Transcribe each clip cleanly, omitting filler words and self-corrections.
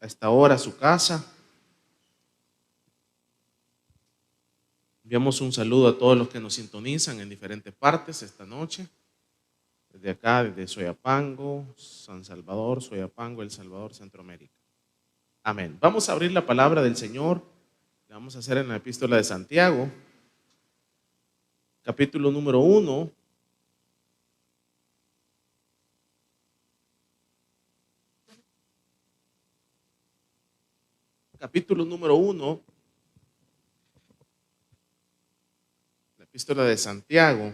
a esta hora a su casa. Enviamos un saludo a todos los que nos sintonizan en diferentes partes esta noche. Desde acá, desde Soyapango, San Salvador, Soyapango, El Salvador, Centroamérica. Amén. Vamos a abrir la palabra del Señor. La vamos a hacer en la epístola de Santiago, capítulo número 1. Capítulo número 1. La epístola de Santiago.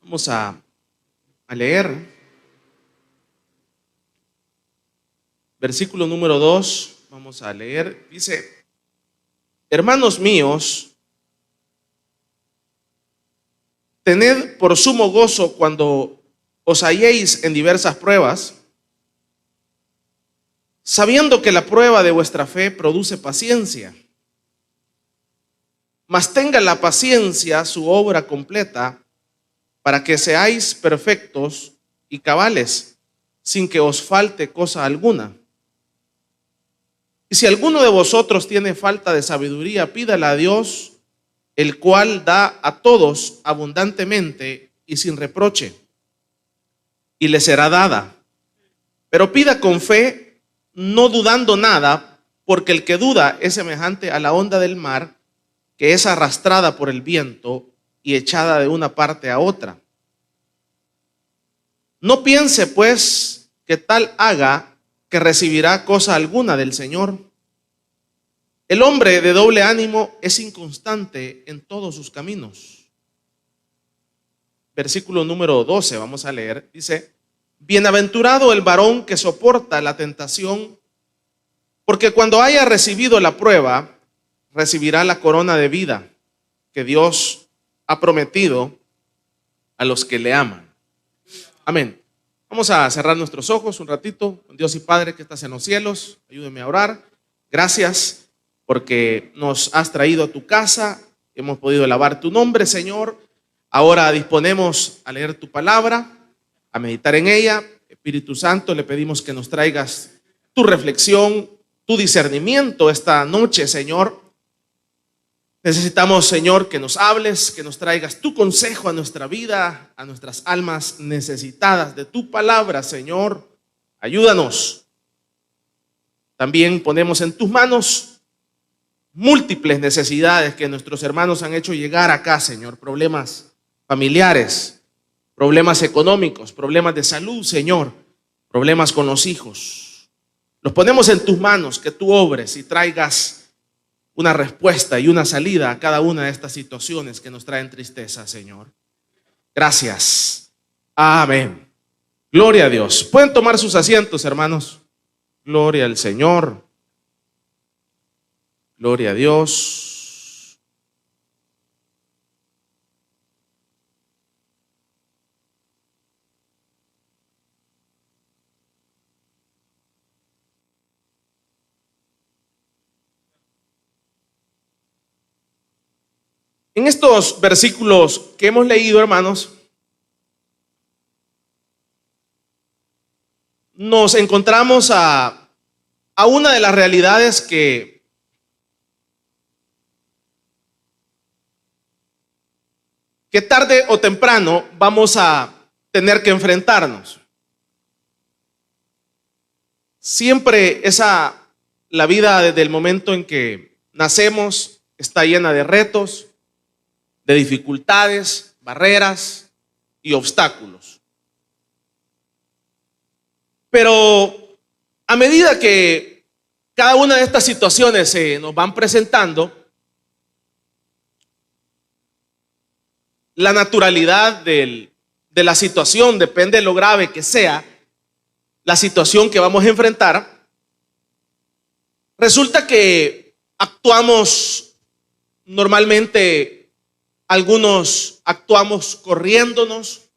Vamos a leer. Versículo número 2, vamos a leer, dice: hermanos míos, tened por sumo gozo cuando os halléis en diversas pruebas, sabiendo que la prueba de vuestra fe produce paciencia. Mas tenga la paciencia su obra completa, para que seáis perfectos y cabales, sin que os falte cosa alguna. Y si alguno de vosotros tiene falta de sabiduría, pídala a Dios, el cual da a todos abundantemente y sin reproche, y le será dada. Pero pida con fe, no dudando nada, porque el que duda es semejante a la onda del mar, que es arrastrada por el viento y echada de una parte a otra. No piense pues que tal haga, que recibirá cosa alguna del Señor. El hombre de doble ánimo es inconstante en todos sus caminos. Versículo número 12, vamos a leer, dice: bienaventurado el varón que soporta la tentación, porque cuando haya recibido la prueba, recibirá la corona de vida que Dios ha prometido a los que le aman. Amén. Vamos a cerrar nuestros ojos un ratito. Dios y Padre que estás en los cielos, ayúdeme a orar. Gracias porque nos has traído a tu casa, hemos podido alabar tu nombre, Señor. Ahora disponemos a leer tu palabra, a meditar en ella. Espíritu Santo, le pedimos que nos traigas tu reflexión, tu discernimiento esta noche, Señor. Necesitamos, Señor, que nos hables, que nos traigas tu consejo a nuestra vida, a nuestras almas necesitadas de tu palabra, Señor. Ayúdanos. También ponemos en tus manos múltiples necesidades que nuestros hermanos han hecho llegar acá, Señor. Problemas familiares, problemas económicos, problemas de salud, Señor, problemas con los hijos. Los ponemos en tus manos, que tú obres y traigas una respuesta y una salida a cada una de estas situaciones que nos traen tristeza, Señor. Gracias. Amén. Gloria a Dios. Pueden tomar sus asientos, hermanos. Gloria al Señor. Gloria a Dios. En estos versículos que hemos leído, hermanos, nos encontramos a una de las realidades que tarde o temprano vamos a tener que enfrentarnos. Siempre la vida desde el momento en que nacemos está llena de retos, de dificultades, barreras y obstáculos. Pero a medida que cada una de estas situaciones se nos van presentando, la naturalidad de la situación depende de lo grave que sea la situación que vamos a enfrentar. Resulta que actuamos normalmente. Algunos actuamos corriéndonos,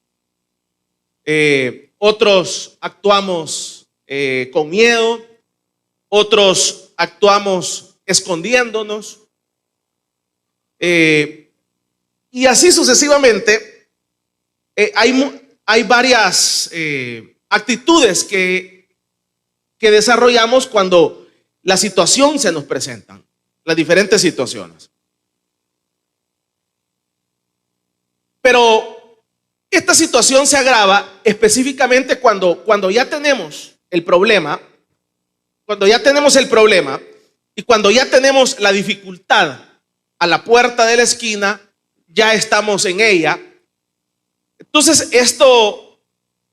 otros actuamos con miedo, otros actuamos escondiéndonos, y así sucesivamente. Hay hay varias actitudes que desarrollamos cuando la situación se nos presenta, las diferentes situaciones. Pero esta situación se agrava específicamente cuando ya tenemos el problema, y cuando ya tenemos la dificultad a la puerta de la esquina, ya estamos en ella. Entonces esto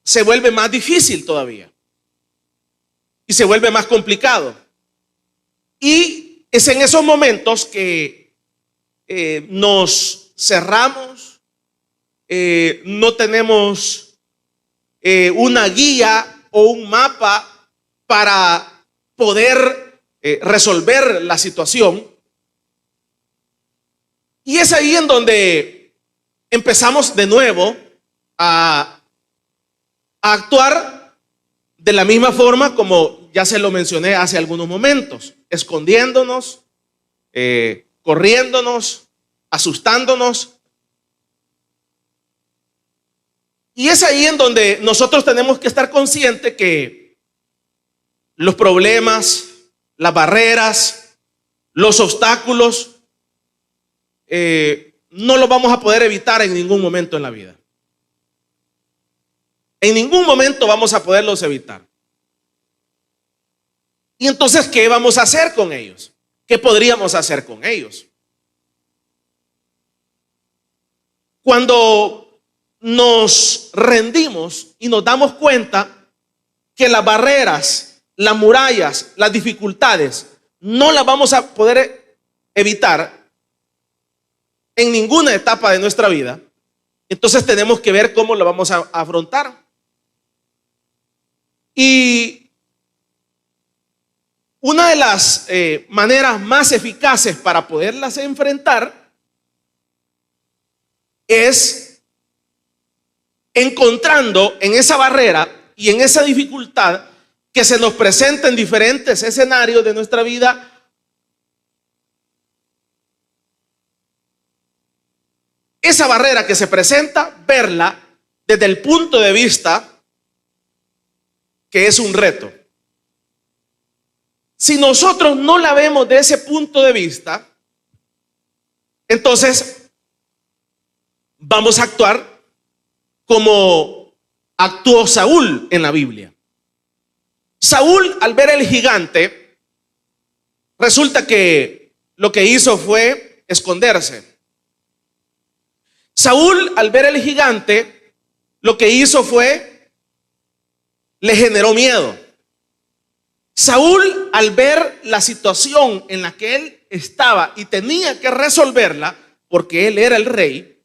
se vuelve más difícil todavía y se vuelve más complicado. Y es en esos momentos que nos cerramos, no tenemos una guía o un mapa para poder resolver la situación. Y es ahí en donde empezamos de nuevo a actuar de la misma forma como ya se lo mencioné hace algunos momentos, escondiéndonos, corriéndonos, asustándonos. Y es ahí en donde nosotros tenemos que estar conscientes que los problemas, las barreras, los obstáculos, no los vamos a poder evitar en ningún momento en la vida. En ningún momento vamos a poderlos evitar. Y entonces, ¿qué vamos a hacer con ellos? ¿Qué podríamos hacer con ellos? Cuando nos rendimos y nos damos cuenta que las barreras, las murallas, las dificultades no las vamos a poder evitar en ninguna etapa de nuestra vida, entonces tenemos que ver cómo lo vamos a afrontar. Y una de las maneras más eficaces para poderlas enfrentar es encontrando en esa barrera y en esa dificultad que se nos presenta en diferentes escenarios de nuestra vida, esa barrera que se presenta, verla desde el punto de vista que es un reto. Si nosotros no la vemos de ese punto de vista, entonces vamos a actuar como actuó Saúl en la Biblia. Saúl, al ver el gigante, resulta que lo que hizo fue esconderse. Saúl, al ver el gigante, lo que hizo fue, le generó miedo. Saúl, al ver la situación en la que él estaba y tenía que resolverla, porque él era el rey,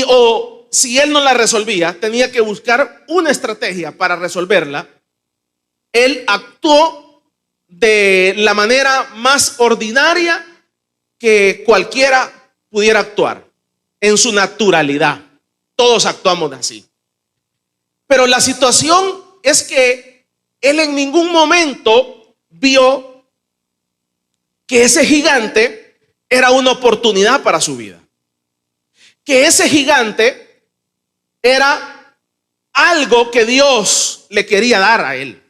o si él no la resolvía, tenía que buscar una estrategia para resolverla, él actuó de la manera más ordinaria que cualquiera pudiera actuar, en su naturalidad. Todos actuamos así. Pero la situación es que él en ningún momento vio que ese gigante era una oportunidad para su vida. Que ese gigante era algo que Dios le quería dar a él.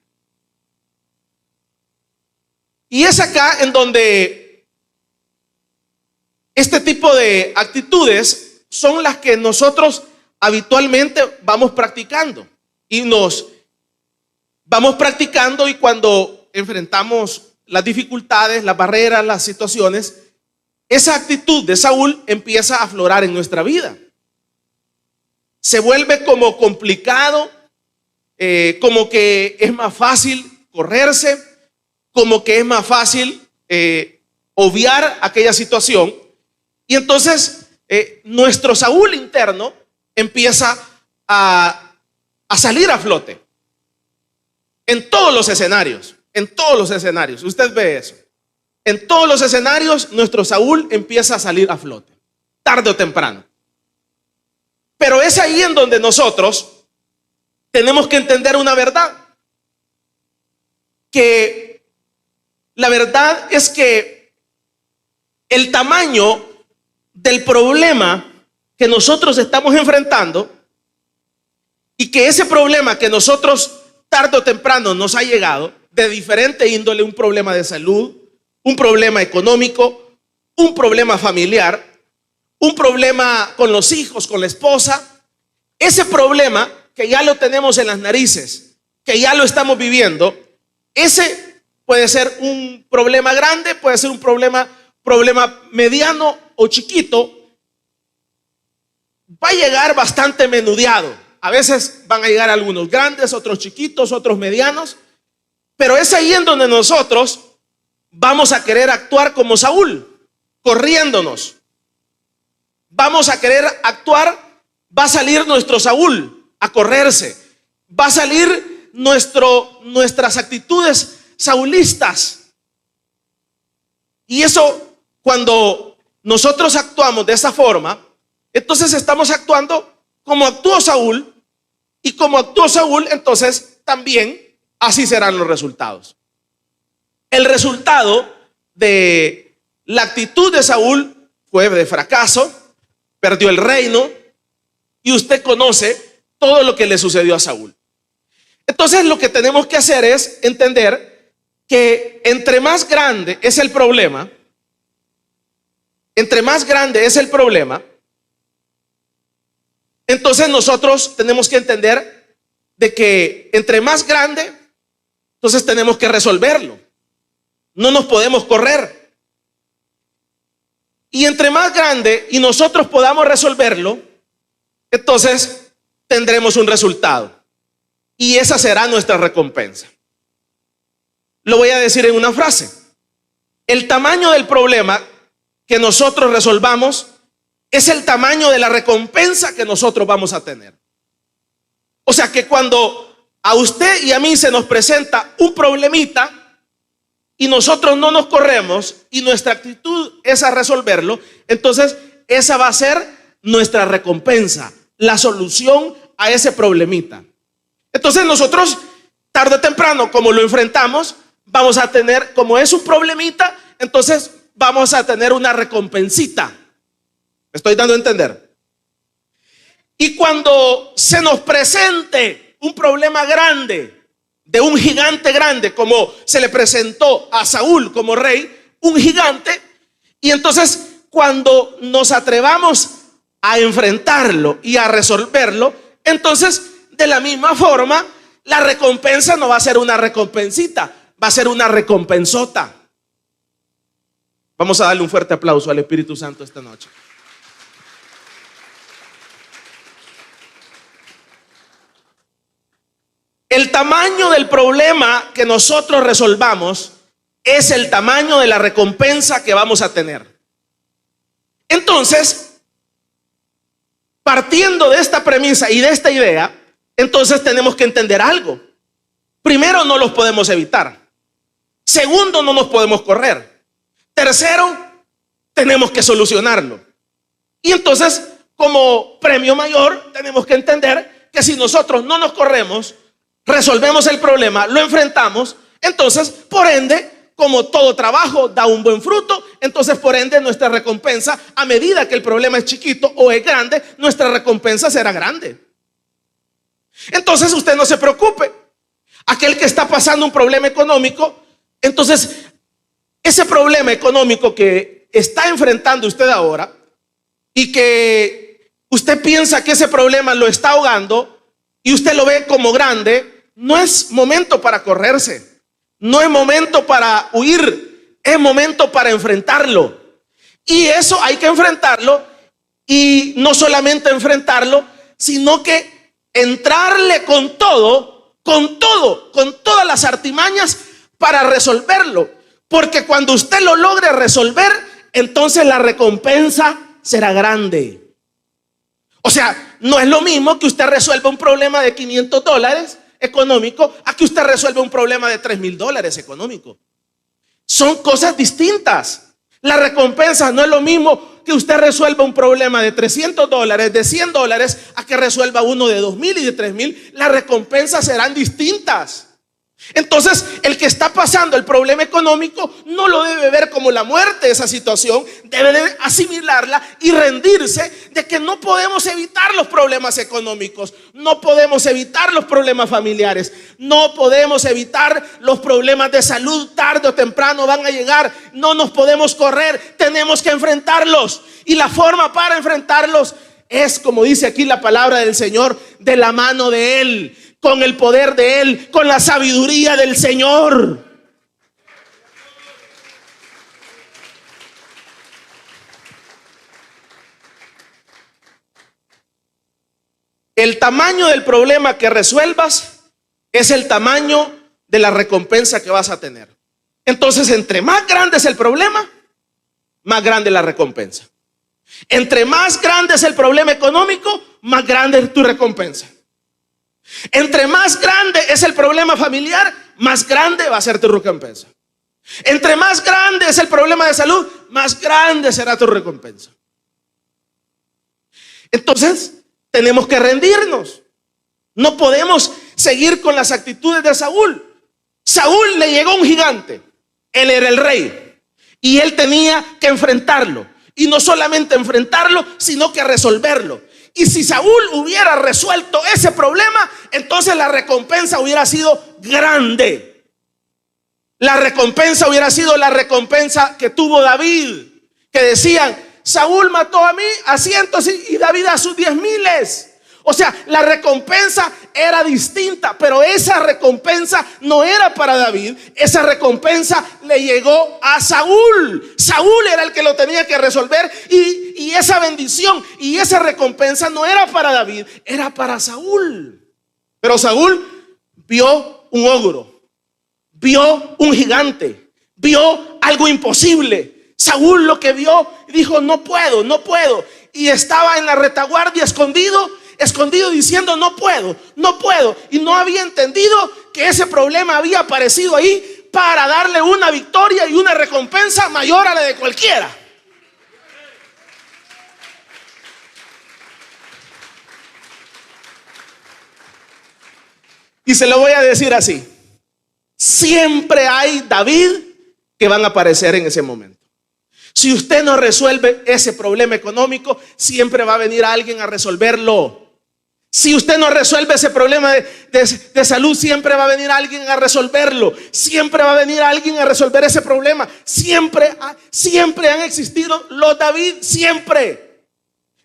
Y es acá en donde este tipo de actitudes son las que nosotros habitualmente vamos practicando. Y nos vamos practicando, y cuando enfrentamos las dificultades, las barreras, las situaciones, esa actitud de Saúl empieza a aflorar en nuestra vida. Se vuelve como complicado, como que es más fácil correrse, como que es más fácil obviar aquella situación. Y entonces nuestro Saúl interno empieza a salir a flote. En todos los escenarios, usted ve eso. En todos los escenarios, nuestro Saúl empieza a salir a flote, tarde o temprano. Pero es ahí en donde nosotros tenemos que entender una verdad. Que la verdad es que el tamaño del problema que nosotros estamos enfrentando y que ese problema que nosotros tarde o temprano nos ha llegado de diferente índole, un problema de salud, un problema económico, un problema familiar, un problema con los hijos, con la esposa, ese problema que ya lo tenemos en las narices, que ya lo estamos viviendo, ese puede ser un problema grande, puede ser un problema mediano o chiquito, va a llegar bastante menudeado. A veces van a llegar algunos grandes, otros chiquitos, otros medianos, pero es ahí en donde nosotros vamos a querer actuar como Saúl, corriéndonos. Vamos a querer actuar, va a salir nuestro Saúl a correrse, va a salir nuestras actitudes saulistas. Y eso, cuando nosotros actuamos de esa forma, entonces estamos actuando como actuó Saúl, y como actuó Saúl, entonces también así serán los resultados. El resultado de la actitud de Saúl fue de fracaso, perdió el reino, y usted conoce todo lo que le sucedió a Saúl. Entonces lo que tenemos que hacer es entender que entre más grande es el problema, entonces nosotros tenemos que entender de que entre más grande, entonces tenemos que resolverlo. No nos podemos correr. Y entre más grande y nosotros podamos resolverlo, entonces tendremos un resultado. Y esa será nuestra recompensa. Lo voy a decir en una frase. El tamaño del problema que nosotros resolvamos es el tamaño de la recompensa que nosotros vamos a tener. O sea que cuando a usted y a mí se nos presenta un problemita y nosotros no nos corremos y nuestra actitud es a resolverlo, entonces esa va a ser nuestra recompensa, la solución a ese problemita. Entonces nosotros tarde o temprano, como lo enfrentamos, vamos a tener, como es un problemita, entonces vamos a tener una recompensita. ¿Me estoy dando a entender? Y cuando se nos presente un problema grande, de un gigante grande, como se le presentó a Saúl como rey, un gigante, y entonces cuando nos atrevamos a enfrentarlo y a resolverlo, entonces de la misma forma la recompensa no va a ser una recompensita, va a ser una recompensota. Vamos a darle un fuerte aplauso al Espíritu Santo esta noche. El tamaño del problema que nosotros resolvamos es el tamaño de la recompensa que vamos a tener. Entonces, partiendo de esta premisa y de esta idea, entonces tenemos que entender algo. Primero, no los podemos evitar. Segundo, no nos podemos correr. Tercero, tenemos que solucionarlo. Y entonces, como premio mayor, tenemos que entender que si nosotros no nos corremos, resolvemos el problema, lo enfrentamos, entonces, por ende, como todo trabajo da un buen fruto, entonces, por ende, nuestra recompensa, a medida que el problema es chiquito o es grande, nuestra recompensa será grande. Entonces, usted no se preocupe. Aquel que está pasando un problema económico, entonces, ese problema económico que está enfrentando usted ahora y que usted piensa que ese problema lo está ahogando y usted lo ve como grande, no es momento para correrse, no es momento para huir, es momento para enfrentarlo. Y eso hay que enfrentarlo, y no solamente enfrentarlo, sino que entrarle con todas las artimañas para resolverlo. Porque cuando usted lo logre resolver, entonces la recompensa será grande. O sea, no es lo mismo que usted resuelva un problema de $500 económico a que usted resuelva un problema de $3,000 económico. Son cosas distintas. La recompensa no es lo mismo que usted resuelva un problema de $300, de $100, a que resuelva uno de $2,000 y de $3,000. Las recompensas serán distintas. Entonces, el que está pasando el problema económico no lo debe ver como la muerte de esa situación, debe de asimilarla y rendirse de que no podemos evitar los problemas económicos, no podemos evitar los problemas familiares, no podemos evitar los problemas de salud, tarde o temprano van a llegar, no nos podemos correr, tenemos que enfrentarlos. Y la forma para enfrentarlos es, como dice aquí la palabra del Señor, de la mano de Él, con el poder de Él, con la sabiduría del Señor. El tamaño del problema que resuelvas es el tamaño de la recompensa que vas a tener. Entonces, entre más grande es el problema, más grande es la recompensa. Entre más grande es el problema económico, más grande es tu recompensa. Entre más grande es el problema familiar, más grande va a ser tu recompensa. Entre más grande es el problema de salud, más grande será tu recompensa. Entonces, tenemos que rendirnos. No podemos seguir con las actitudes de Saúl. Saúl le llegó un gigante. Él era el rey y él tenía que enfrentarlo. Y no solamente enfrentarlo, sino que resolverlo. Y si Saúl hubiera resuelto ese problema, entonces la recompensa hubiera sido grande. La recompensa hubiera sido la recompensa que tuvo David, que decían: Saúl mató a mí a cientos y David a sus 10,000. O sea, la recompensa era distinta, pero esa recompensa no era para David. Esa recompensa le llegó a Saúl. Saúl era el que lo tenía que resolver, y esa bendición y esa recompensa no era para David, era para Saúl. Pero Saúl vio un ogro, vio un gigante, vio algo imposible. Saúl lo que vio, dijo: no puedo, no puedo. Y estaba en la retaguardia escondido diciendo: no puedo, no puedo. Y no había entendido que ese problema había aparecido ahí para darle una victoria y una recompensa mayor a la de cualquiera. Y se lo voy a decir así: siempre hay David que van a aparecer en ese momento. Si usted no resuelve ese problema económico, siempre va a venir alguien a resolverlo. Si usted no resuelve ese problema de salud, siempre va a venir alguien a resolverlo. Siempre va a venir alguien a resolver ese problema. Siempre han existido los David, siempre.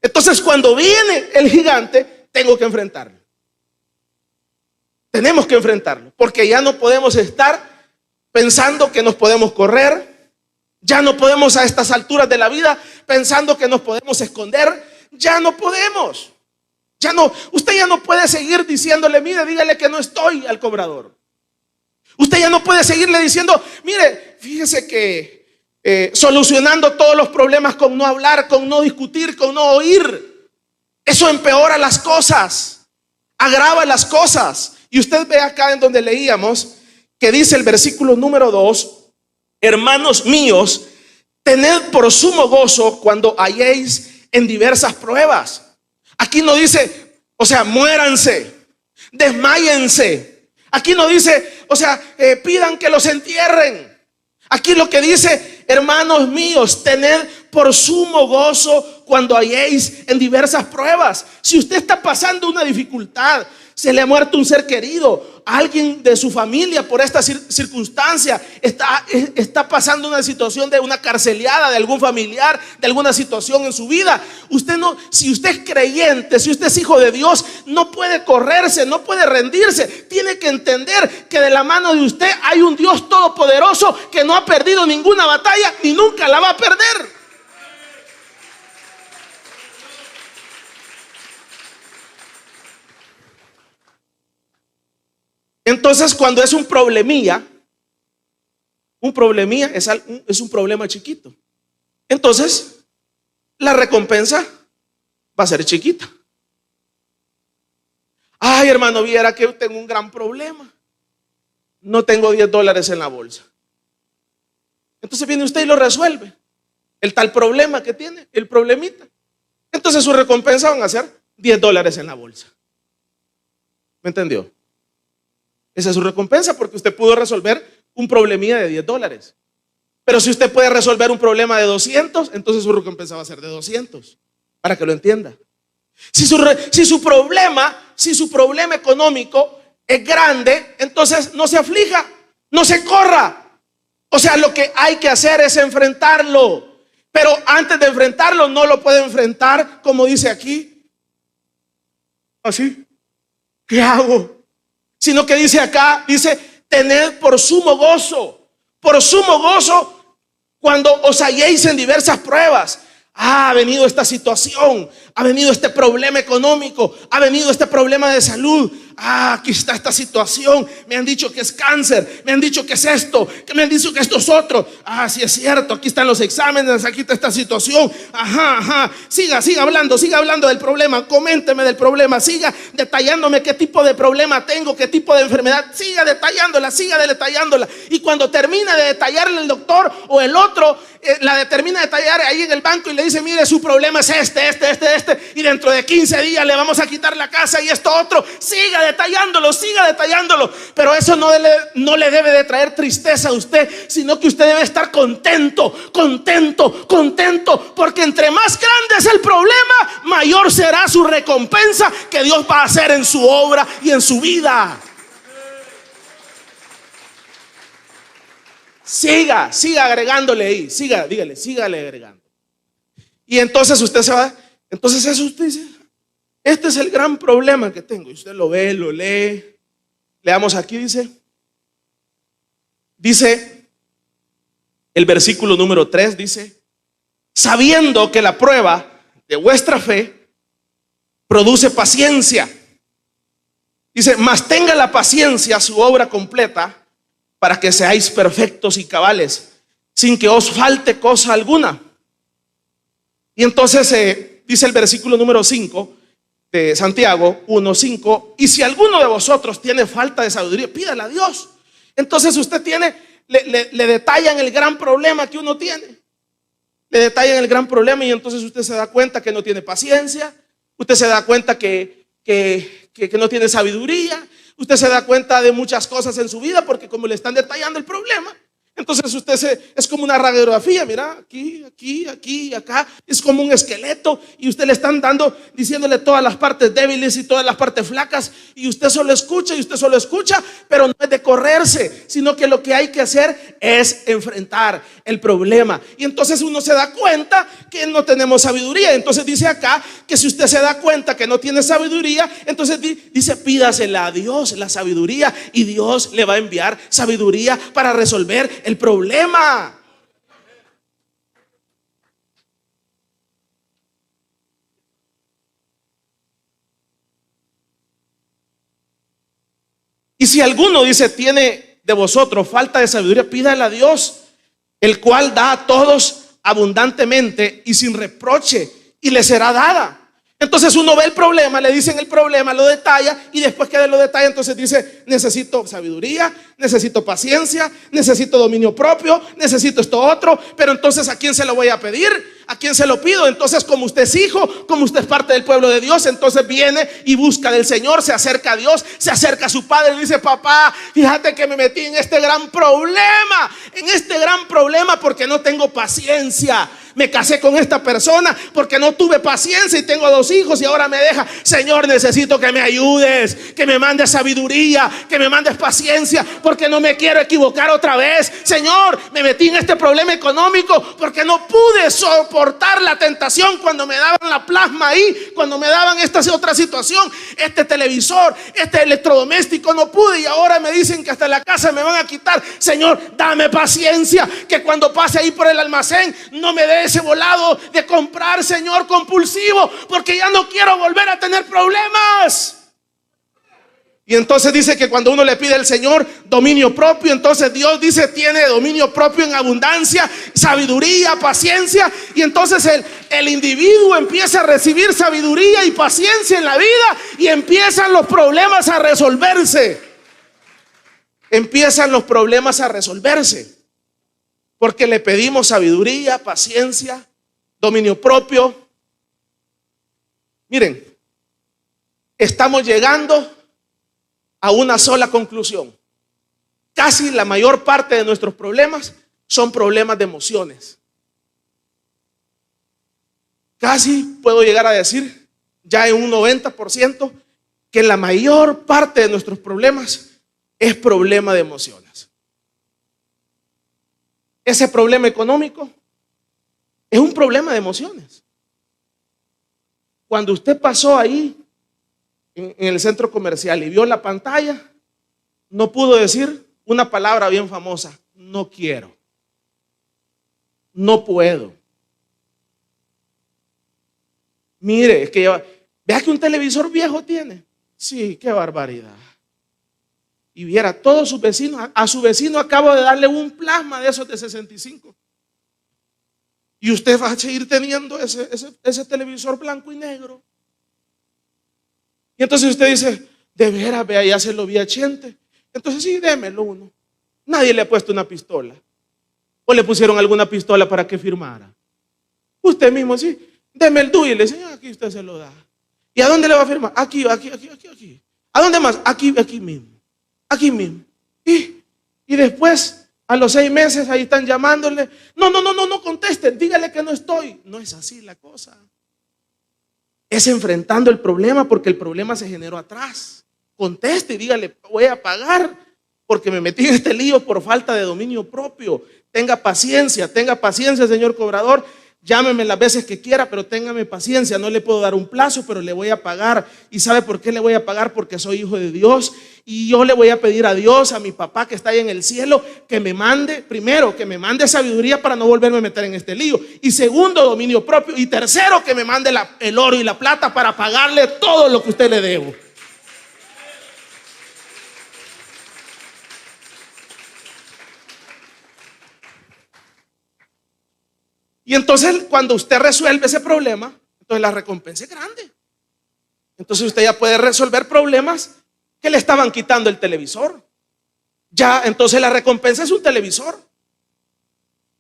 Entonces, cuando viene el gigante, tengo que enfrentarlo. Tenemos que enfrentarlo, porque ya no podemos estar pensando que nos podemos correr. Ya no podemos a estas alturas de la vida pensando que nos podemos esconder. Ya no podemos. Usted ya no puede seguir diciéndole: mire, dígale que no estoy al cobrador. Usted ya no puede seguirle diciendo: mire, fíjese que solucionando todos los problemas con no hablar, con no discutir, con no oír, eso empeora las cosas, agrava las cosas. Y usted ve acá en donde leíamos que dice el versículo número 2: hermanos míos, tened por sumo gozo cuando halléis en diversas pruebas. Aquí no dice, muéranse, desmáyense. Aquí no dice, pidan que los entierren. Aquí lo que dice: hermanos míos, tened por sumo gozo cuando halléis en diversas pruebas. Si usted está pasando una dificultad, se le ha muerto un ser querido, alguien de su familia por esta circunstancia, está pasando una situación de una carceleada de algún familiar, de alguna situación en su vida. Si usted es creyente, si usted es hijo de Dios, no puede correrse, no puede rendirse. Tiene que entender que de la mano de usted hay un Dios todopoderoso que no ha perdido ninguna batalla ni nunca la va a perder. Entonces, cuando es un problemilla es un problema chiquito. Entonces, la recompensa va a ser chiquita. Ay, hermano, viera que tengo un gran problema. No tengo $10 en la bolsa. Entonces viene usted y lo resuelve. El tal problema que tiene, el problemita. Entonces su recompensa van a ser $10 en la bolsa. ¿Me entendió? Esa es su recompensa, porque usted pudo resolver un problemilla de $10. Pero si usted puede resolver un problema de 200, entonces su recompensa va a ser de 200, para que lo entienda. Si su problema económico es grande, entonces no se aflija, no se corra. O sea, lo que hay que hacer es enfrentarlo. Pero antes de enfrentarlo, no lo puede enfrentar como dice aquí, así, ¿qué hago? Sino que dice acá, dice, tened por sumo gozo cuando os halléis en diversas pruebas. Ha venido esta situación, ha venido este problema económico, ha venido este problema de salud. Aquí está esta situación. Me han dicho que es cáncer, me han dicho que es esto, que me han dicho que esto es otro. Sí es cierto, aquí están los exámenes, aquí está esta situación. Siga hablando del problema, coménteme del problema, siga detallándome qué tipo de problema tengo, qué tipo de enfermedad. Siga detallándola. Y cuando termina de detallarle el doctor o el otro, la termina de detallar ahí en el banco y le dice, mire, su problema es este, y dentro de 15 días le vamos a quitar la casa y esto otro. Siga detallándolo. Pero eso no le debe de traer tristeza a usted, sino que usted debe estar contento, porque entre más grande es el problema, mayor será su recompensa que Dios va a hacer en su obra y en su vida. Siga agregándole ahí, sígale agregando. Y entonces usted se va, entonces eso usted dice, este es el gran problema que tengo. Y usted lo ve, lo lee. Leamos aquí, dice el versículo número 3, dice, sabiendo que la prueba de vuestra fe produce paciencia. Dice, mas tenga la paciencia su obra completa, para que seáis perfectos y cabales, sin que os falte cosa alguna. Y entonces dice el versículo número 5 de Santiago 1:5, y si alguno de vosotros tiene falta de sabiduría, pídala a Dios. Entonces usted le detallan el gran problema que uno tiene. Le detallan el gran problema y entonces usted se da cuenta que no tiene paciencia, usted se da cuenta que no tiene sabiduría. Usted se da cuenta de muchas cosas en su vida porque como le están detallando el problema, entonces usted es como una radiografía, mira, aquí, acá, es como un esqueleto y usted le están diciéndole todas las partes débiles y todas las partes flacas y usted solo escucha, pero no es de correrse, sino que lo que hay que hacer es enfrentar el problema. Y entonces uno se da cuenta que no tenemos sabiduría. Entonces dice acá que si usted se da cuenta que no tiene sabiduría, entonces dice, pídasela a Dios la sabiduría y Dios le va a enviar sabiduría para resolver el problema. Y si alguno dice tiene de vosotros falta de sabiduría, pídale a Dios, el cual da a todos abundantemente y sin reproche, y le será dada. Entonces uno ve el problema, le dicen el problema, lo detalla y después que lo detalla, entonces dice, necesito sabiduría, necesito paciencia, necesito dominio propio, necesito esto otro. Pero entonces, ¿a quién se lo voy a pedir? ¿A quién se lo pido? Entonces, como usted es hijo, como usted es parte del pueblo de Dios, entonces viene y busca del Señor, se acerca a Dios, se acerca a su padre y dice, papá, fíjate que me metí en este gran problema, porque no tengo paciencia. Me casé con esta persona porque no tuve paciencia y tengo 2 hijos y ahora me deja. Señor, necesito que me ayudes, que me mandes sabiduría, que me mandes paciencia, porque no me quiero equivocar otra vez. Señor, me metí en este problema económico porque no pude soportar la tentación cuando me daban la plasma ahí, cuando me daban esta otra situación, este televisor, este electrodoméstico, no pude y ahora me dicen que hasta la casa me van a quitar. Señor, dame paciencia, que cuando pase ahí por el almacén no me dé ese volado de comprar, Señor, compulsivo, porque ya no quiero volver a tener problemas. Y entonces dice que cuando uno le pide al Señor dominio propio, entonces Dios dice tiene dominio propio en abundancia, sabiduría, paciencia. Y entonces el individuo empieza a recibir sabiduría y paciencia en la vida y empiezan los problemas a resolverse. Porque le pedimos sabiduría, paciencia, dominio propio. Miren, estamos llegando a una sola conclusión. Casi la mayor parte de nuestros problemas son problemas de emociones. Casi puedo llegar a decir, ya en un 90%, que la mayor parte de nuestros problemas es problema de emociones. Ese problema económico es un problema de emociones. Cuando usted pasó ahí en el centro comercial y vio la pantalla, no pudo decir una palabra bien famosa: no quiero, no puedo. Mire, es que vea que un televisor viejo tiene. Sí, qué barbaridad. Y viera todos sus vecinos. A su vecino acabo de darle un plasma de esos de 65. Y usted va a seguir teniendo ese televisor blanco y negro. Y entonces usted dice, de veras, vea, ya se lo vi a Chente. Entonces sí, démelo uno. Nadie le ha puesto una pistola. O le pusieron alguna pistola para que firmara. Usted mismo, sí, deme el DUI. Y le dice, aquí usted se lo da. ¿Y a dónde le va a firmar? Aquí. ¿A dónde más? Aquí mismo. Aquí mismo. Y después, a los 6 meses, ahí están llamándole. No contesten, dígale que no estoy. No es así la cosa. Es enfrentando el problema, porque el problema se generó atrás. Conteste y dígale, voy a pagar porque me metí en este lío por falta de dominio propio. Tenga paciencia, señor cobrador. Llámeme las veces que quiera, pero téngame paciencia. No le puedo dar un plazo, pero le voy a pagar. ¿Y sabe por qué le voy a pagar? Porque soy hijo de Dios. Y yo le voy a pedir a Dios, a mi papá que está ahí en el cielo, que me mande, primero, que me mande sabiduría para no volverme a meter en este lío. Y segundo, dominio propio. Y tercero, que me mande el oro y la plata para pagarle todo lo que usted le debo. Y entonces cuando usted resuelve ese problema, entonces la recompensa es grande. Entonces usted ya puede resolver problemas que le estaban quitando el televisor. Ya, entonces la recompensa es un televisor.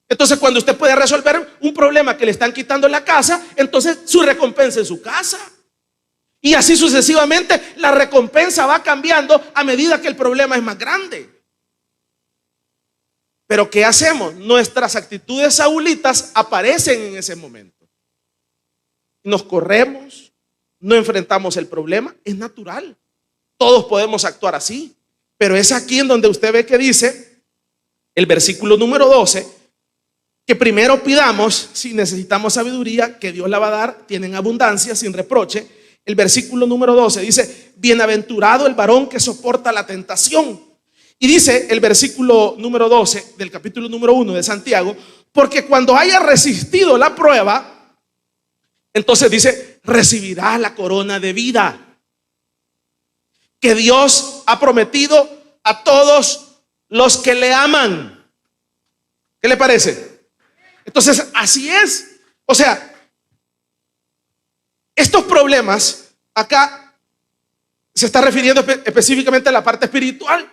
Entonces cuando usted puede resolver un problema que le están quitando la casa, entonces su recompensa es su casa. Y así sucesivamente la recompensa va cambiando a medida que el problema es más grande. Pero ¿qué hacemos? Nuestras actitudes saulitas aparecen en ese momento. Nos corremos, no enfrentamos el problema, es natural. Todos podemos actuar así. Pero es aquí en donde usted ve que dice, el versículo número 12, que primero pidamos, si necesitamos sabiduría, que Dios la va a dar, tienen abundancia, sin reproche. El versículo número 12 dice, bienaventurado el varón que soporta la tentación. Y dice el versículo número 12 del capítulo número 1 de Santiago, porque cuando haya resistido la prueba, entonces dice, recibirá la corona de vida que Dios ha prometido a todos los que le aman. ¿Qué le parece? Entonces, así es. O sea, estos problemas acá se está refiriendo específicamente a la parte espiritual.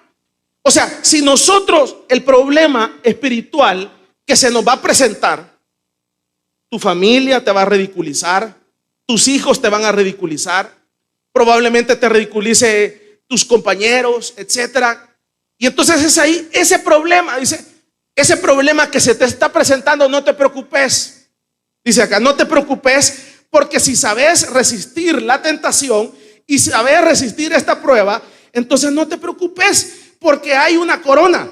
O sea, si nosotros el problema espiritual que se nos va a presentar, tu familia te va a ridiculizar, tus hijos te van a ridiculizar, probablemente te ridiculice tus compañeros, etcétera. Y entonces es ahí ese problema, dice, ese problema que se te está presentando, no te preocupes. Dice acá, no te preocupes, porque si sabes resistir la tentación y sabes resistir esta prueba, entonces no te preocupes. Porque hay una corona.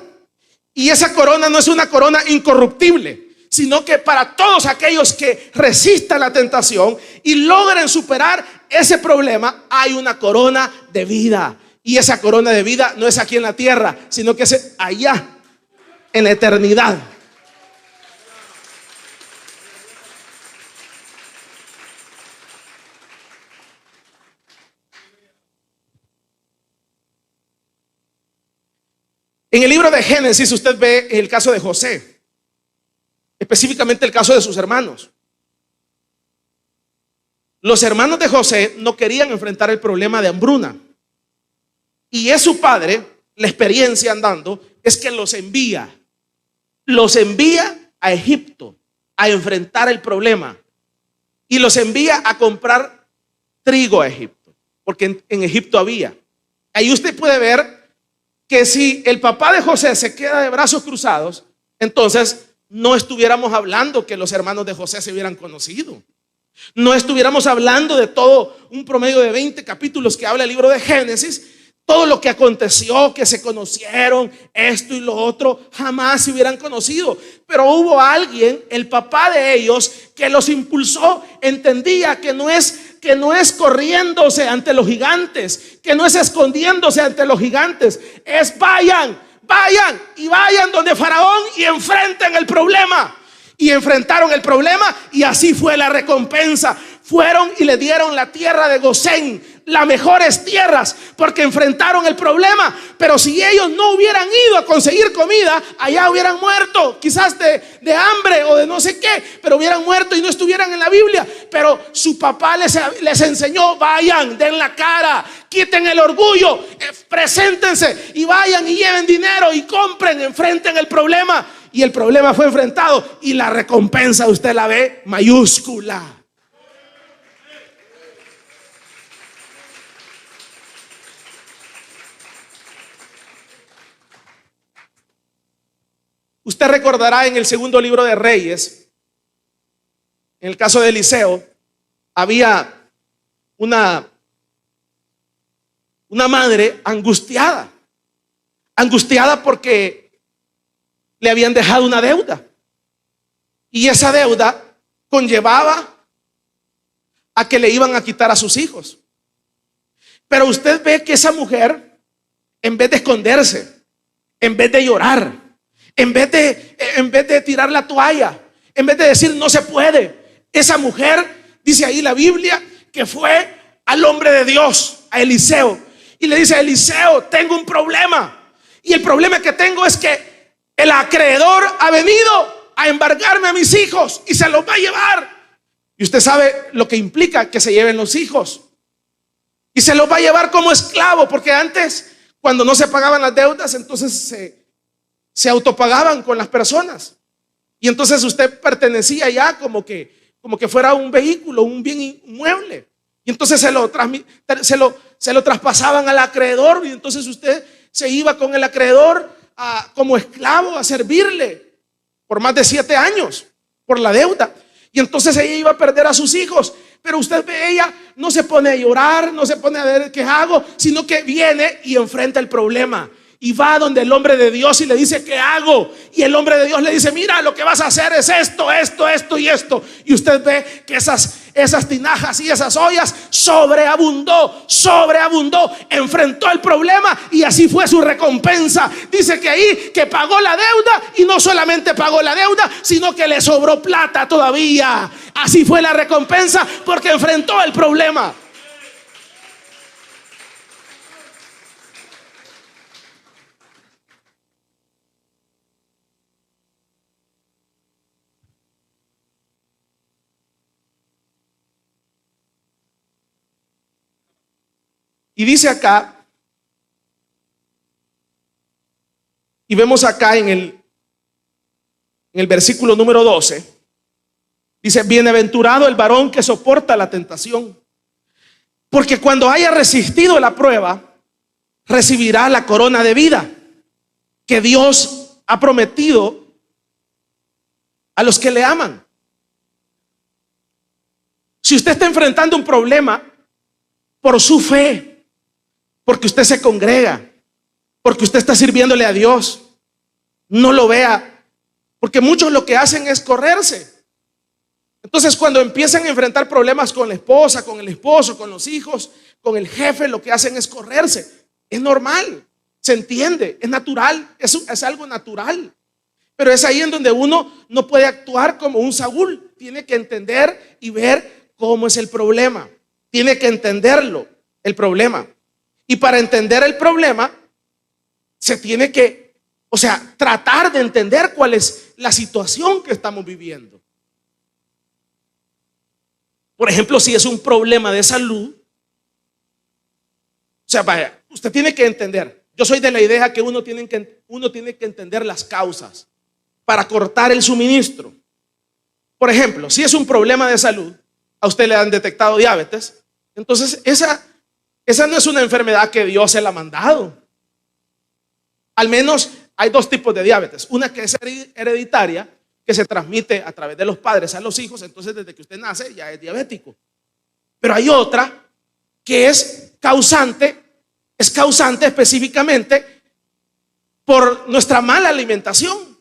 Y esa corona no es una corona incorruptible, sino que para todos aquellos que resistan la tentación y logren superar ese problema, hay una corona de vida. Y esa corona de vida no es aquí en la tierra, sino que es allá, en la eternidad. En el libro de Génesis usted ve el caso de José, específicamente el caso de sus hermanos. Los hermanos de José no querían enfrentar el problema de hambruna. Y es su padre, la experiencia andando, es que los envía a Egipto a enfrentar el problema. Y los envía a comprar trigo a Egipto, porque en Egipto había. Ahí usted puede ver que si el papá de José se queda de brazos cruzados, entonces no estuviéramos hablando que los hermanos de José se hubieran conocido. No estuviéramos hablando de todo un promedio de 20 capítulos que habla el libro de Génesis. Todo lo que aconteció, que se conocieron, esto y lo otro, jamás se hubieran conocido. Pero hubo alguien, el papá de ellos, que los impulsó. Entendía que no es corriéndose ante los gigantes, que no es escondiéndose ante los gigantes, es vayan donde Faraón y enfrenten el problema. Y enfrentaron el problema y así fue la recompensa. Fueron y le dieron la tierra de Gosén, las mejores tierras, porque enfrentaron el problema. Pero si ellos no hubieran ido a conseguir comida, allá hubieran muerto, quizás de hambre o de no sé qué, pero hubieran muerto y no estuvieran en la Biblia. Pero su papá les enseñó: vayan, den la cara, quiten el orgullo, preséntense y vayan y lleven dinero y compren, enfrenten el problema. Y el problema fue enfrentado y la recompensa usted la ve mayúscula. Usted recordará en el segundo libro de Reyes, en el caso de Eliseo, había una madre angustiada porque le habían dejado una deuda. Y esa deuda conllevaba a que le iban a quitar a sus hijos. Pero usted ve que esa mujer, en vez de esconderse, en vez de llorar, en vez de tirar la toalla, en vez de decir no se puede, esa mujer, dice ahí la Biblia, que fue al hombre de Dios, a Eliseo, y le dice: Eliseo, tengo un problema. Y el problema que tengo es que el acreedor ha venido a embargarme a mis hijos y se los va a llevar. Y usted sabe lo que implica que se lleven los hijos. Y se los va a llevar como esclavo, porque antes, cuando no se pagaban las deudas, entonces se autopagaban con las personas. Y entonces usted pertenecía ya como que fuera un vehículo, un bien inmueble. Y entonces se lo traspasaban al acreedor. Y entonces usted se iba con el acreedor como esclavo a servirle por más de 7 años por la deuda. Y entonces ella iba a perder a sus hijos. Pero usted ve, ella no se pone a llorar, no se pone a ver qué hago, sino que viene y enfrenta el problema. Y va donde el hombre de Dios y le dice: ¿qué hago? Y el hombre de Dios le dice: mira, lo que vas a hacer es esto y esto. Y usted ve que esas tinajas y esas ollas sobreabundó, enfrentó el problema y así fue su recompensa. Dice que ahí que pagó la deuda, y no solamente pagó la deuda, sino que le sobró plata todavía. Así fue la recompensa, porque enfrentó el problema. Y dice acá, y vemos acá en el versículo número 12, dice: bienaventurado el varón que soporta la tentación, porque cuando haya resistido la prueba, recibirá la corona de vida que Dios ha prometido a los que le aman. Si usted está enfrentando un problema por su fe, porque usted se congrega, porque usted está sirviéndole a Dios, no lo vea, porque muchos lo que hacen es correrse. Entonces, cuando empiezan a enfrentar problemas con la esposa, con el esposo, con los hijos, con el jefe, lo que hacen es correrse. Es normal, se entiende, es natural, es algo natural. Pero es ahí en donde uno no puede actuar como un Saúl. Tiene que entender y ver cómo es el problema. Tiene que entenderlo, el problema. Y para entender el problema, se tiene que, tratar de entender cuál es la situación que estamos viviendo. Por ejemplo, si es un problema de salud, vaya, usted tiene que entender. Yo soy de la idea que uno tiene que entender las causas para cortar el suministro. Por ejemplo, si es un problema de salud, a usted le han detectado diabetes, entonces Esa no es una enfermedad que Dios se la ha mandado. Al menos hay dos tipos de diabetes. Una que es hereditaria, que se transmite a través de los padres a los hijos. Entonces desde que usted nace ya es diabético. Pero hay otra que es causante específicamente por nuestra mala alimentación.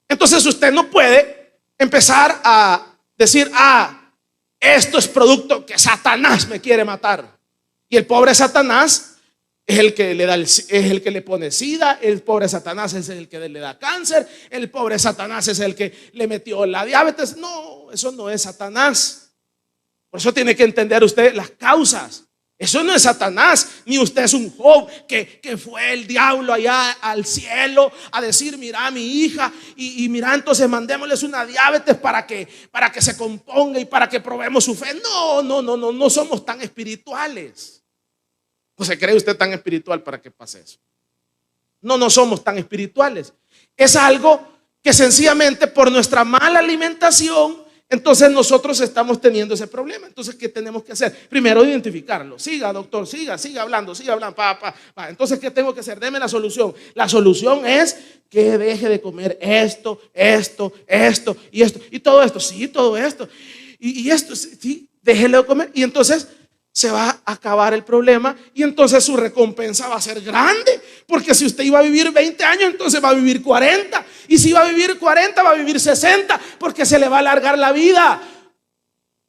Entonces usted no puede empezar a decir, esto es producto que Satanás me quiere matar. Y el pobre Satanás es el que le da es el que le pone sida, el pobre Satanás es el que le da cáncer, el pobre Satanás es el que le metió la diabetes. No, eso no es Satanás. Por eso tiene que entender usted las causas. Eso no es Satanás, ni usted es un Job que fue el diablo allá al cielo a decir, mira mi hija y mira, entonces mandémosles una diabetes para que se componga y para que probemos su fe. No somos tan espirituales. ¿O se cree usted tan espiritual para que pase eso? No somos tan espirituales. Es algo que sencillamente por nuestra mala alimentación, entonces nosotros estamos teniendo ese problema. Entonces, ¿qué tenemos que hacer? Primero, identificarlo. Siga, doctor, siga hablando. Entonces, ¿qué tengo que hacer? Deme la solución. La solución es que deje de comer esto y esto. Y todo esto, sí, todo esto. Y esto, sí, déjelo de comer. Y entonces se va a acabar el problema y entonces su recompensa va a ser grande, porque si usted iba a vivir 20 años, entonces va a vivir 40, y si va a vivir 40, va a vivir 60, porque se le va a alargar la vida.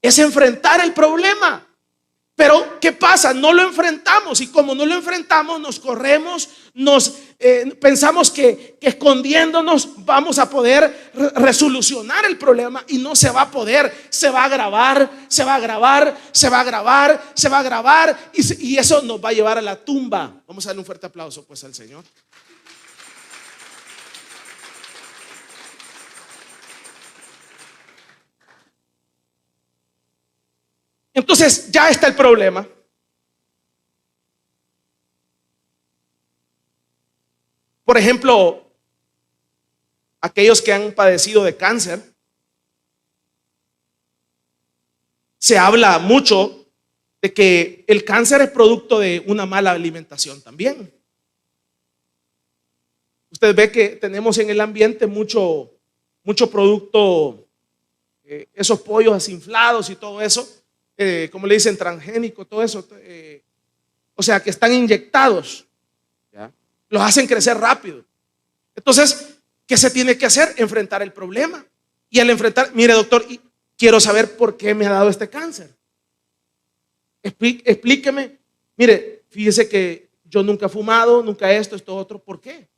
Es enfrentar el problema. Pero ¿qué pasa? No lo enfrentamos, y como no lo enfrentamos, nos corremos, pensamos que escondiendo,nos vamos a poder resolucionar el problema, y no se va a poder. Se va a agravar, y eso nos va a llevar a la tumba. Vamos a darle un fuerte aplauso pues al Señor. Entonces ya está el problema. Por ejemplo, aquellos que han padecido de cáncer, se habla mucho de que el cáncer es producto de una mala alimentación también. Usted ve que tenemos en el ambiente mucho producto, esos pollos desinflados y todo eso. Como le dicen, transgénico, todo eso, o sea, que están inyectados, ¿ya? Los hacen crecer rápido. Entonces, ¿qué se tiene que hacer? Enfrentar el problema. Y al enfrentar, mire doctor, quiero saber por qué me ha dado este cáncer. Explíqueme. Mire, fíjese que yo nunca he fumado, nunca esto otro. ¿Por qué?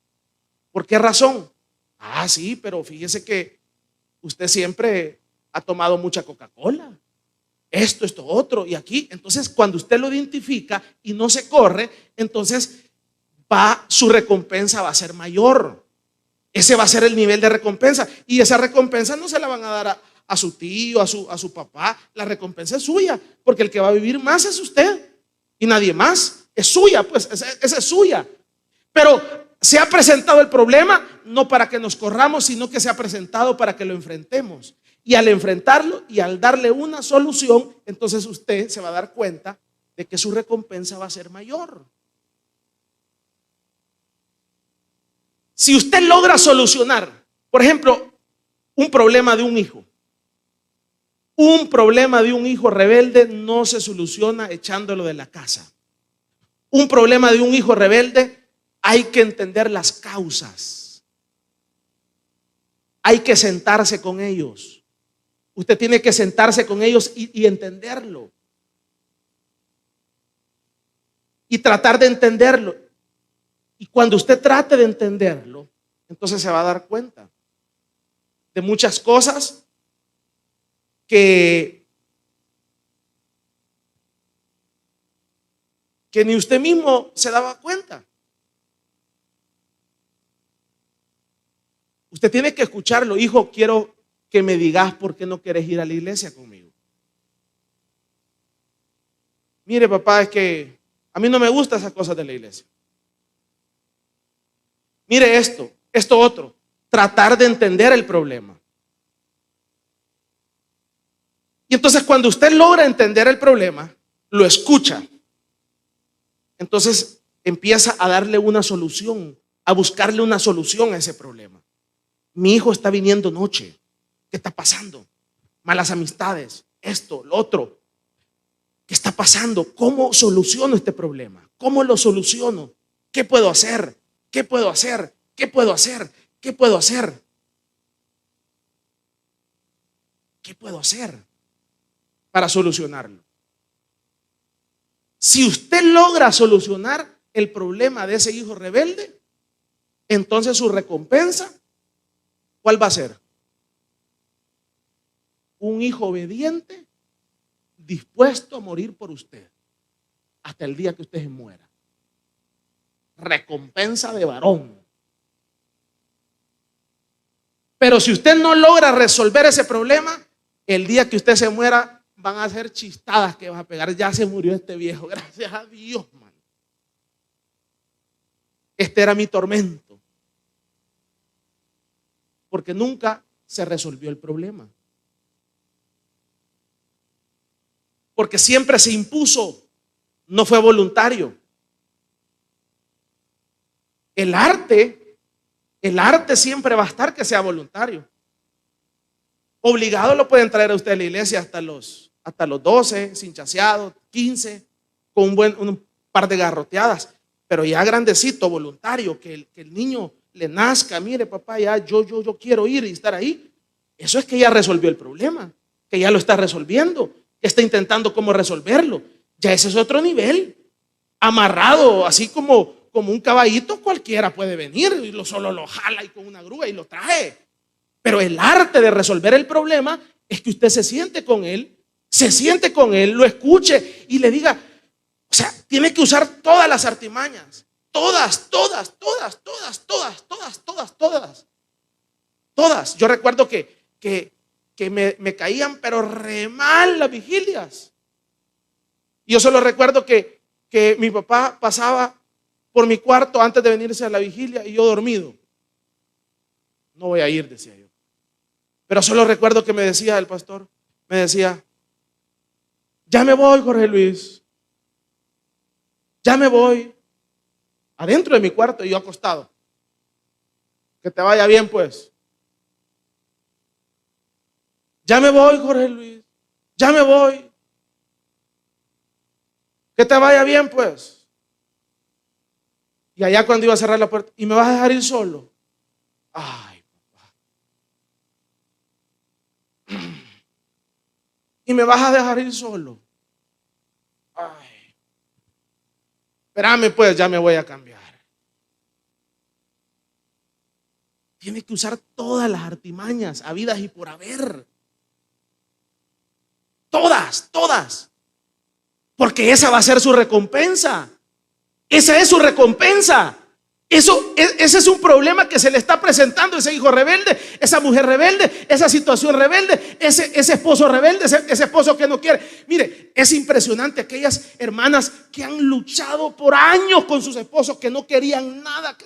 ¿Por qué razón? Sí, pero fíjese que usted siempre ha tomado mucha Coca-Cola. Esto otro, y aquí. Entonces, cuando usted lo identifica y no se corre, entonces su recompensa va a ser mayor. Ese va a ser el nivel de recompensa. Y esa recompensa no se la van a dar a su tío, a su papá. La recompensa es suya, porque el que va a vivir más es usted y nadie más. Es suya, pues, esa es suya. Pero se ha presentado el problema no para que nos corramos, sino que se ha presentado para que lo enfrentemos. Y al enfrentarlo y al darle una solución, entonces usted se va a dar cuenta de que su recompensa va a ser mayor. Si usted logra solucionar, por ejemplo, un problema de un hijo rebelde no se soluciona echándolo de la casa. Un problema de un hijo rebelde hay que entender las causas. Hay que sentarse con ellos. Usted tiene que sentarse con ellos y entenderlo. Y tratar de entenderlo. Y cuando usted trate de entenderlo, entonces se va a dar cuenta de muchas cosas que ni usted mismo se daba cuenta. Usted tiene que escucharlo. Hijo, quiero que me digas por qué no quieres ir a la iglesia conmigo. Mire, papá, es que a mí no me gustan esas cosas de la iglesia. Mire esto otro. Tratar de entender el problema. Y entonces cuando usted logra entender el problema, lo escucha. Entonces empieza a darle una solución, a buscarle una solución a ese problema. Mi hijo está viniendo noche. ¿Qué está pasando? Malas amistades, esto, lo otro. ¿Qué está pasando? ¿Cómo soluciono este problema? ¿Cómo lo soluciono? ¿Qué puedo hacer? ¿Qué puedo hacer? ¿Qué puedo hacer? ¿Qué puedo hacer? ¿Qué puedo hacer para solucionarlo? Si usted logra solucionar el problema de ese hijo rebelde, entonces su recompensa, ¿cuál va a ser? Un hijo obediente, dispuesto a morir por usted hasta el día que usted se muera. Recompensa de varón. Pero si usted no logra resolver ese problema, el día que usted se muera van a ser chistadas que vas a pegar. Ya se murió este viejo, gracias a Dios, man. Este era mi tormento, porque nunca se resolvió el problema, porque siempre se impuso, no fue voluntario. El arte siempre va a estar que sea voluntario. Obligado lo pueden traer a usted a la iglesia hasta los 12, sin chaseado, 15, con un par de garroteadas. Pero ya grandecito, voluntario, que el niño le nazca, mire papá, ya yo quiero ir y estar ahí. Eso es que ya resolvió el problema, que ya lo está resolviendo, que está intentando cómo resolverlo. Ya ese es otro nivel. Amarrado, así como un caballito, cualquiera puede venir y solo lo jala y con una grúa y lo trae. Pero el arte de resolver el problema es que usted se siente con él, lo escuche y le diga, o sea, tiene que usar todas las artimañas, todas. Yo recuerdo que me caían pero re mal las vigilias. Yo solo recuerdo que mi papá pasaba por mi cuarto antes de venirse a la vigilia y yo dormido. No voy a ir, decía yo. Pero solo recuerdo que me decía el pastor, me decía, ya me voy, Jorge Luis. Ya me voy. Adentro de mi cuarto y yo acostado. Que te vaya bien, pues. Ya me voy, Jorge Luis. Ya me voy. Que te vaya bien, pues. Y allá cuando iba a cerrar la puerta, ¿y me vas a dejar ir solo? Ay, papá. ¿Y me vas a dejar ir solo? Ay. Espérame, pues, ya me voy a cambiar. Tiene que usar todas las artimañas habidas y por haber. Todas. Porque esa va a ser su recompensa. Esa es su recompensa. Ese es un problema que se le está presentando a ese hijo rebelde, esa mujer rebelde, esa situación rebelde, ese esposo rebelde, ese esposo que no quiere. Mire, es impresionante aquellas hermanas que han luchado por años con sus esposos que no querían nada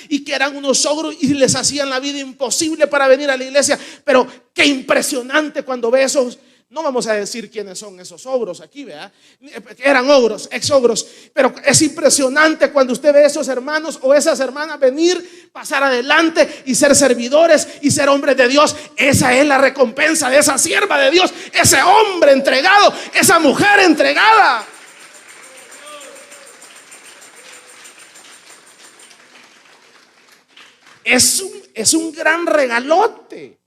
y que eran unos ogros y les hacían la vida imposible para venir a la iglesia. Pero qué impresionante cuando ve esos. No vamos a decir quiénes son esos ogros aquí, ¿verdad? Eran ogros, ex-ogros. Pero es impresionante cuando usted ve a esos hermanos o esas hermanas venir, pasar adelante y ser servidores y ser hombres de Dios. Esa es la recompensa de esa sierva de Dios, ese hombre entregado, esa mujer entregada. Es un gran regalote.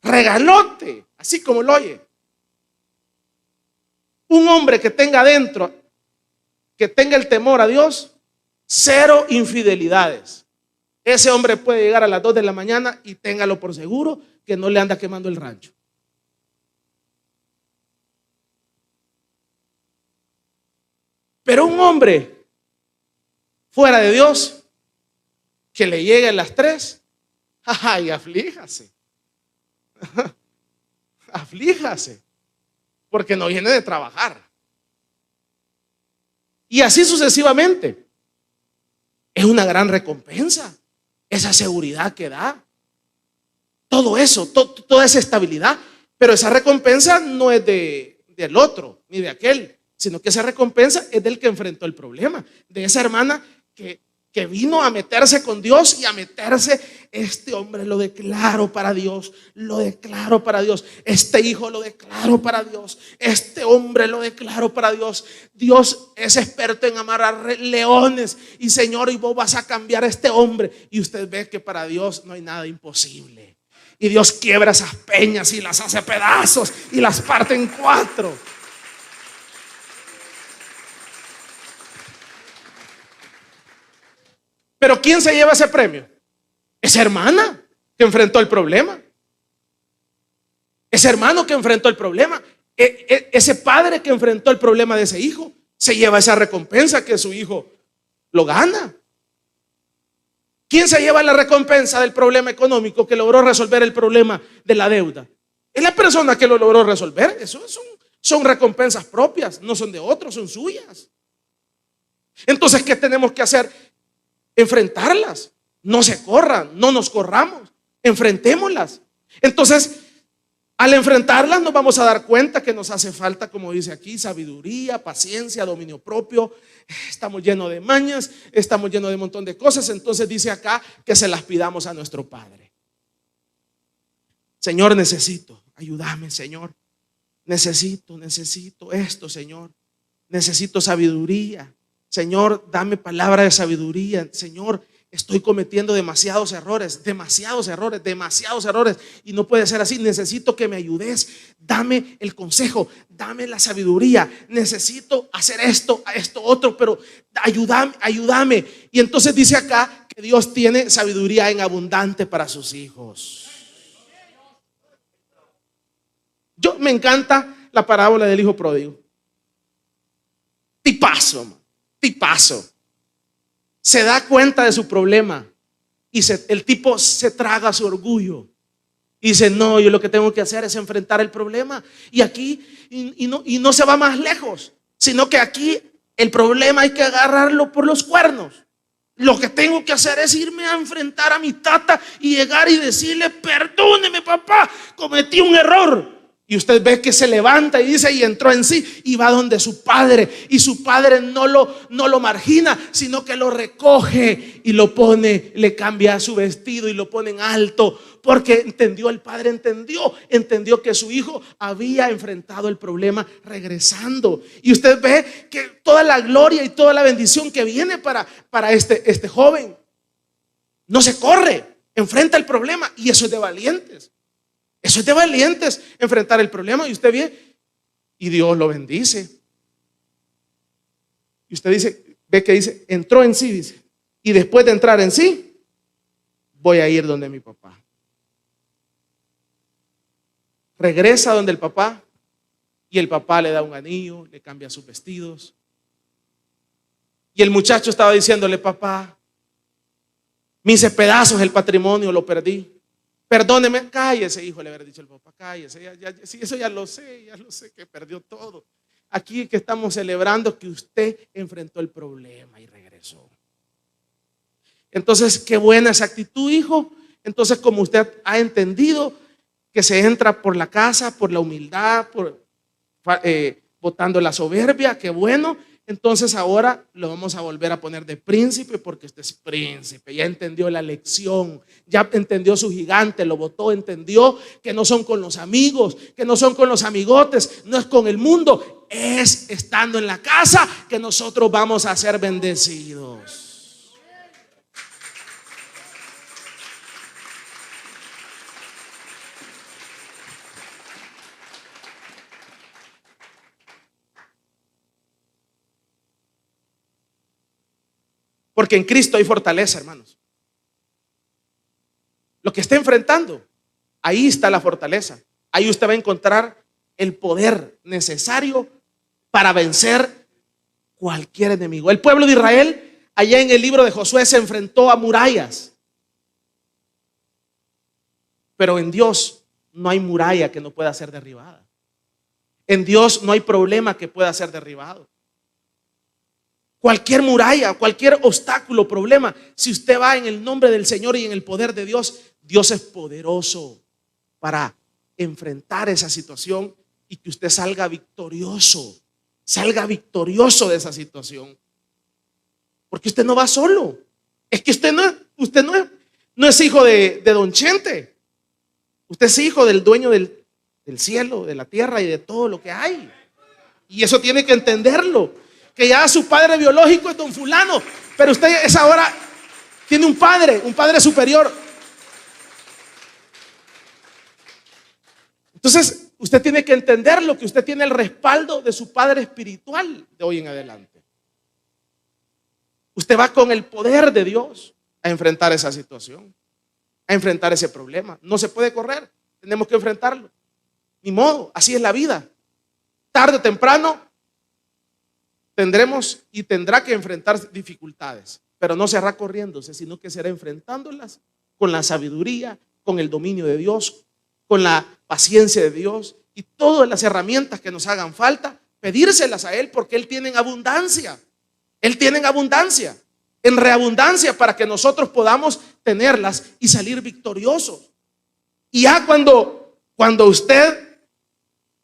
Regalote, así como lo oye. Un hombre que tenga adentro, que tenga el temor a Dios, cero infidelidades. Ese hombre puede llegar a las 2 de la mañana y téngalo por seguro que no le anda quemando el rancho. Pero un hombre fuera de Dios, que le llegue a las 3, ay, aflíjase. Aflíjase, porque no viene de trabajar. Y así sucesivamente. Es una gran recompensa esa seguridad que da. Todo eso, toda esa estabilidad. Pero esa recompensa no es del otro ni de aquel, sino que esa recompensa es del que enfrentó el problema, de esa hermana que vino a meterse con Dios y a meterse. Este hombre lo declaro para Dios, lo declaro para Dios. Este hijo lo declaro para Dios, este hombre lo declaro para Dios. Dios es experto en amarrar leones y Señor, y vos vas a cambiar a este hombre. Y usted ve que para Dios no hay nada imposible. Y Dios quiebra esas peñas y las hace pedazos y las parte en cuatro. Pero ¿quién se lleva ese premio? Esa hermana que enfrentó el problema. Ese hermano que enfrentó el problema. Ese padre que enfrentó el problema de ese hijo se lleva esa recompensa que su hijo lo gana. ¿Quién se lleva la recompensa del problema económico que logró resolver el problema de la deuda? Es la persona que lo logró resolver. Eso son recompensas propias, no son de otros, son suyas. Entonces, ¿qué tenemos que hacer? Enfrentarlas. No se corran, no nos corramos, enfrentémoslas. Entonces, al enfrentarlas nos vamos a dar cuenta que nos hace falta, como dice aquí, sabiduría, paciencia, dominio propio. Estamos llenos de mañas, estamos llenos de un montón de cosas. Entonces dice acá que se las pidamos a nuestro Padre. Señor, necesito, ayúdame, Señor. Necesito esto, Señor. Necesito sabiduría. Señor, dame palabra de sabiduría. Señor, estoy cometiendo demasiados errores y no puede ser así. Necesito que me ayudes. Dame el consejo, dame la sabiduría. Necesito hacer esto otro, pero ayúdame. Y entonces dice acá que Dios tiene sabiduría en abundante para sus hijos. Yo me encanta la parábola del hijo pródigo. Tipazo. Se da cuenta de su problema y el tipo se traga su orgullo y dice: no, yo lo que tengo que hacer es enfrentar el problema. Y aquí no se va más lejos, sino que aquí el problema hay que agarrarlo por los cuernos. Lo que tengo que hacer es irme a enfrentar a mi tata y llegar y decirle: perdóneme, papá, cometí un error. Y usted ve que se levanta y dice, y entró en sí y va donde su padre. Y su padre no lo margina, sino que lo recoge y lo pone, le cambia su vestido y lo pone en alto. Porque el padre entendió que su hijo había enfrentado el problema regresando. Y usted ve que toda la gloria y toda la bendición que viene para este joven. No se corre, enfrenta el problema, y eso es de valientes. Eso es de valientes, enfrentar el problema. Y usted ve, y Dios lo bendice. Y usted ve que dice, entró en sí, dice. Y después de entrar en sí, voy a ir donde mi papá. Regresa donde el papá, y el papá le da un anillo, le cambia sus vestidos. Y el muchacho estaba diciéndole: papá, me hice pedazos el patrimonio, lo perdí. Perdóneme. Cállese, hijo, le habría dicho el papá, cállese. Sí, eso ya lo sé que perdió todo. Aquí que estamos celebrando que usted enfrentó el problema y regresó. Entonces, qué buena esa actitud, hijo. Entonces, como usted ha entendido que se entra por la casa, por la humildad, botando la soberbia, qué bueno. Entonces ahora lo vamos a volver a poner de príncipe, porque este es príncipe. Ya entendió la lección, ya entendió su gigante, lo botó, entendió que no son con los amigos, que no son con los amigotes, no es con el mundo, es estando en la casa que nosotros vamos a ser bendecidos. Porque en Cristo hay fortaleza, hermanos. Lo que esté enfrentando, ahí está la fortaleza. Ahí usted va a encontrar el poder necesario para vencer cualquier enemigo. El pueblo de Israel, allá en el libro de Josué, se enfrentó a murallas. Pero en Dios no hay muralla que no pueda ser derribada. En Dios no hay problema que pueda ser derribado. Cualquier muralla, cualquier obstáculo, problema, si usted va en el nombre del Señor y en el poder de Dios, Dios es poderoso para enfrentar esa situación y que usted salga victorioso. salga victorioso de esa situación. Porque usted no va solo. Es que usted no es hijo de don Chente. Usted es hijo del dueño del cielo, de la tierra y de todo lo que hay. Y eso tiene que entenderlo. Que ya su padre biológico es don fulano, pero usted es ahora, tiene un padre superior. Entonces, usted tiene que entenderlo, que usted tiene el respaldo de su padre espiritual de hoy en adelante. Usted va con el poder de Dios a enfrentar esa situación, a enfrentar ese problema. No se puede correr, tenemos que enfrentarlo. Ni modo, así es la vida. Tarde o temprano tendremos y tendrá que enfrentar dificultades, pero no se hará corriéndose, sino que será enfrentándolas con la sabiduría, con el dominio de Dios, con la paciencia de Dios y todas las herramientas que nos hagan falta, pedírselas a Él, porque Él tiene en abundancia. Él tiene en abundancia, en reabundancia, para que nosotros podamos tenerlas y salir victoriosos. Y ya cuando usted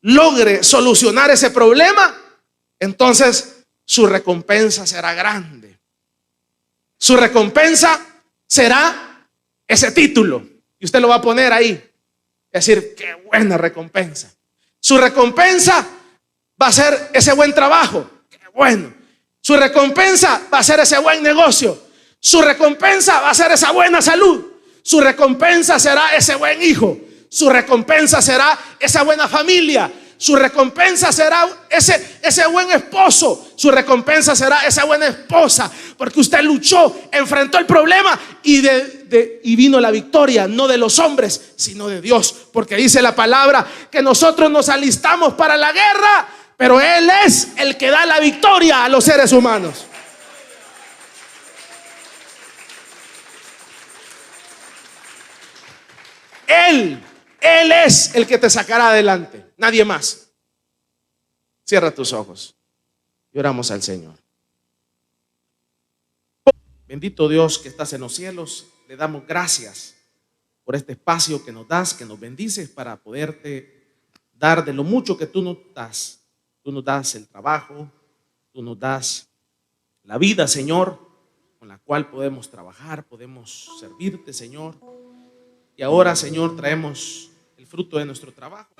logre solucionar ese problema, entonces su recompensa será grande. Su recompensa será ese título, y usted lo va a poner ahí. Es decir, qué buena recompensa. Su recompensa va a ser ese buen trabajo. Qué bueno. Su recompensa va a ser ese buen negocio. Su recompensa va a ser esa buena salud. Su recompensa será ese buen hijo. Su recompensa será esa buena familia. Su recompensa será ese buen esposo. Su recompensa será esa buena esposa. Porque usted luchó, enfrentó el problema y vino la victoria, no de los hombres, sino de Dios. Porque dice la palabra que nosotros nos alistamos para la guerra, pero Él es el que da la victoria a los seres humanos. Él es el que te sacará adelante, nadie más. Cierra tus ojos y oramos al Señor. Bendito Dios que estás en los cielos, le damos gracias por este espacio que nos das, que nos bendices para poderte dar de lo mucho que tú nos das. Tú nos das el trabajo, tú nos das la vida, Señor, con la cual podemos trabajar, podemos servirte, Señor. Y ahora, Señor, traemos el fruto de nuestro trabajo.